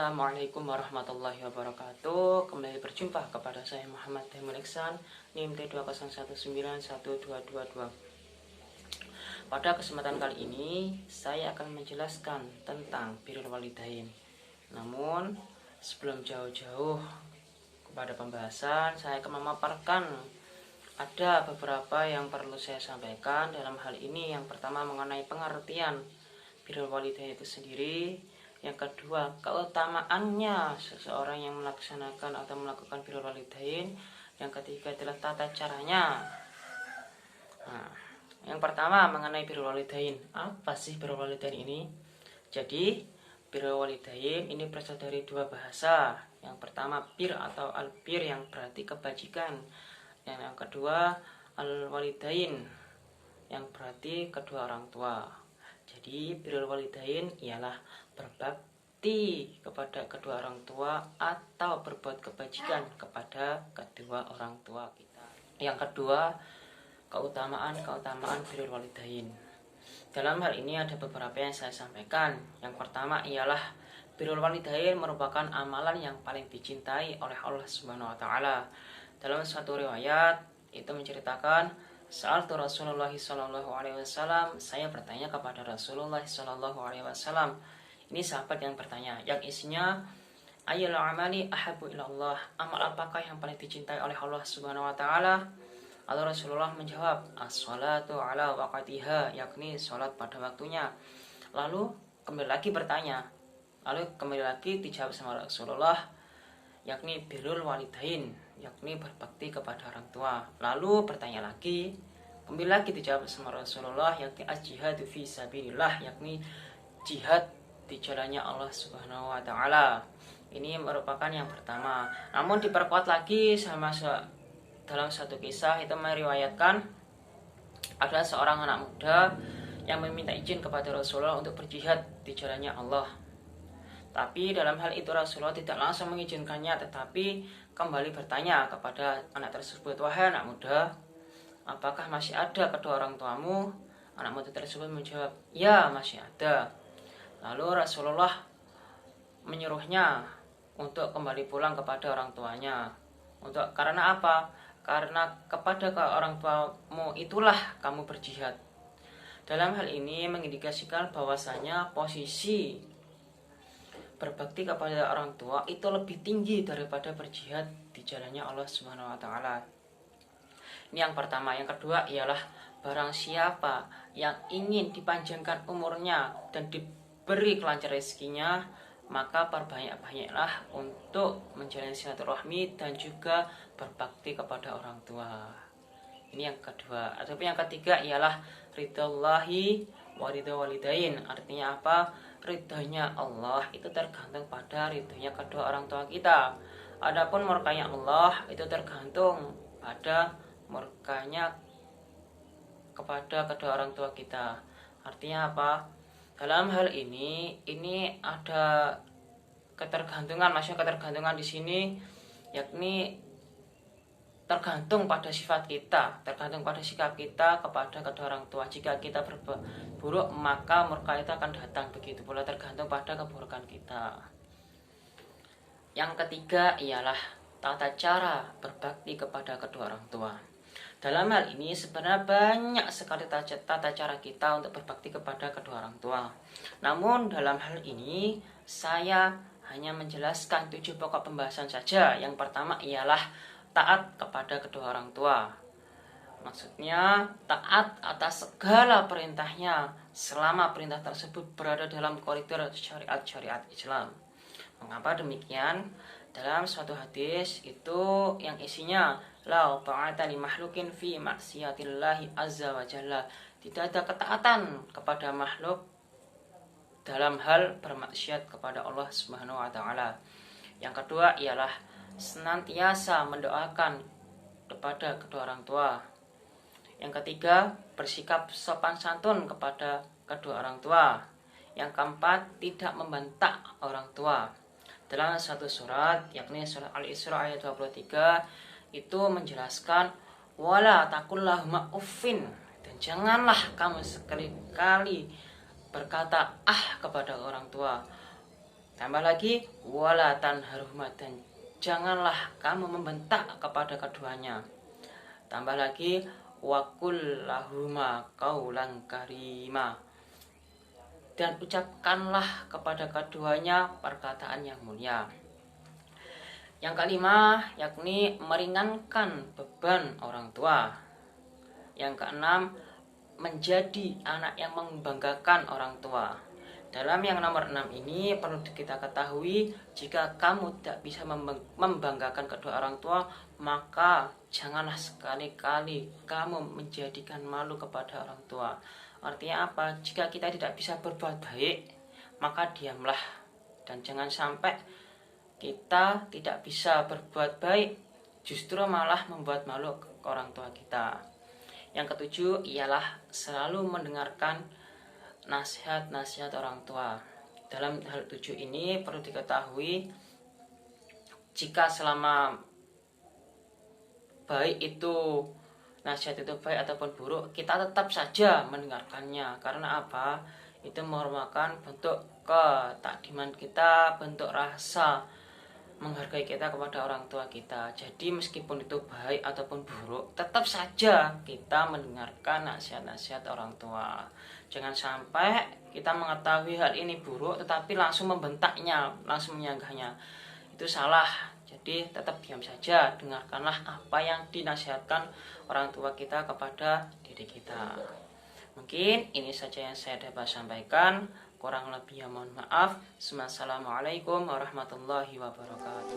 Assalamualaikum warahmatullahi wabarakatuh. Kembali berjumpa kepada saya Muhammad Taimul Ihsan, NIM T201912222. Pada kesempatan kali ini saya akan menjelaskan tentang birrul walidain. Namun sebelum jauh-jauh kepada pembahasan, saya akan memaparkan ada beberapa yang perlu saya sampaikan dalam hal ini. Yang pertama mengenai pengertian birrul walidain itu sendiri. Yang kedua, keutamaannya seseorang yang melaksanakan atau melakukan birrul walidain. Yang ketiga adalah tata caranya. Nah, yang pertama mengenai birrul walidain. Apa sih birrul walidain ini? Jadi, birrul walidain ini berasal dari dua bahasa. Yang pertama bir atau albir yang berarti kebajikan. Yang kedua al-walidain yang berarti kedua orang tua. Jadi birrul walidain ialah berbakti kepada kedua orang tua atau berbuat kebajikan kepada kedua orang tua kita. Yang kedua, keutamaan birrul walidain. Dalam hal ini ada beberapa yang saya sampaikan. Yang pertama ialah birrul walidain merupakan amalan yang paling dicintai oleh Allah Subhanahu wa taala. Dalam suatu riwayat itu menceritakan, Sa'altu Rasulullah sallallahu alaihi wasallam, saya bertanya kepada Rasulullah sallallahu alaihi wasallam. Ini sahabat yang bertanya, yang isinya ayyul amali ahabbu ilallah, amal apakah yang paling dicintai oleh Allah Subhanahu wa taala? Lalu Rasulullah menjawab, as-salatu ala waqtiha, yakni salat pada waktunya. Lalu kembali lagi bertanya. Lalu kembali lagi dijawab sama Rasulullah, yakni birrul walidain, yakni berbakti kepada orang tua. Lalu bertanya lagi, kembali lagi dijawab sama Rasulullah, yakni az-jihadu fi sabilillah, yakni jihad di jalannya Allah Subhanahu wa taala. Ini merupakan yang pertama. Namun diperkuat lagi dalam satu kisah itu meriwayatkan ada seorang anak muda yang meminta izin kepada Rasulullah untuk berjihad di jalannya Allah. Tapi dalam hal itu Rasulullah tidak langsung mengizinkannya, tetapi kembali bertanya kepada anak tersebut, wahai anak muda, apakah masih ada kedua orang tuamu? Anak muda tersebut menjawab, ya masih ada. Lalu Rasulullah menyuruhnya untuk kembali pulang kepada orang tuanya. Karena apa? Karena kepada orang tuamu itulah kamu berjihad. Dalam hal ini mengindikasikan bahwasanya posisi berbakti kepada orang tua itu lebih tinggi daripada berjihad di jalannya Allah Subhanahu wa taala. Ini yang pertama. Yang kedua ialah barang siapa yang ingin dipanjangkan umurnya dan diberi kelancaran rezekinya, maka perbanyak-banyaklah untuk menjalani silaturahmi dan juga berbakti kepada orang tua. Ini yang kedua. Ataupun yang ketiga ialah ridallahi wa ridha walidain. Artinya apa? Ridhonya Allah itu tergantung pada ridhonya kedua orang tua kita. Adapun murkanya Allah itu tergantung pada murkanya kepada kedua orang tua kita. Artinya apa? Dalam hal ini ada ketergantungan. Maksudnya ketergantungan di sini yakni tergantung pada sifat kita, tergantung pada sikap kita kepada kedua orang tua. Jika kita berbuat buruk, maka murka itu akan datang. Begitu pula tergantung pada keburukan kita. Yang ketiga ialah tata cara berbakti kepada kedua orang tua. Dalam hal ini sebenarnya banyak sekali tata cara kita untuk berbakti kepada kedua orang tua. Namun dalam hal ini saya hanya menjelaskan 7 pokok pembahasan saja. Yang pertama ialah taat kepada kedua orang tua. Maksudnya taat atas segala perintahnya selama perintah tersebut berada dalam koridor syariat Islam. Mengapa demikian? Dalam suatu hadis itu yang isinya la ta'ata li makhlukin fi maksiatillahi azza wa jalla. Tidak ada ketaatan kepada makhluk dalam hal bermaksiat kepada Allah Subhanahu wa taala. Yang kedua ialah senantiasa mendoakan kepada kedua orang tua. Yang ketiga, bersikap sopan santun kepada kedua orang tua. Yang keempat, tidak membentak orang tua. Dalam satu surat, yakni surat Al-Isra ayat 23, itu menjelaskan wala taqullahuma uffin, dan janganlah kamu sekali-kali berkata kepada orang tua. Tambah lagi, wala tanharhuma, dan janganlah kamu membentak kepada keduanya. Tambah lagi, wakul lahuma qaulan karima, dan ucapkanlah kepada keduanya perkataan yang mulia. Yang kelima, yakni meringankan beban orang tua. Yang keenam, menjadi anak yang membanggakan orang tua. Dalam yang nomor 6 ini perlu kita ketahui, jika kamu tidak bisa membanggakan kedua orang tua, maka janganlah sekali-kali kamu menjadikan malu kepada orang tua. Artinya apa? Jika kita tidak bisa berbuat baik, maka diamlah, dan jangan sampai kita tidak bisa berbuat baik justru malah membuat malu ke orang tua kita. Yang ketujuh ialah selalu mendengarkan nasihat-nasihat orang tua. Dalam hal 7 ini perlu diketahui, jika selama baik itu nasihat itu baik ataupun buruk, kita tetap saja mendengarkannya. Karena apa? Itu merupakan bentuk ketakdiman kita, bentuk rasa menghargai kita kepada orang tua kita. Jadi meskipun itu baik ataupun buruk, tetap saja kita mendengarkan nasihat-nasihat orang tua. Jangan sampai kita mengetahui hal ini buruk tetapi langsung membentaknya, langsung menyanggahnya. Itu salah. Jadi tetap diam saja, dengarkanlah apa yang dinasihatkan orang tua kita kepada diri kita. Mungkin ini saja yang saya dapat sampaikan. Kurang lebih mohon maaf. Assalamualaikum warahmatullahi wabarakatuh.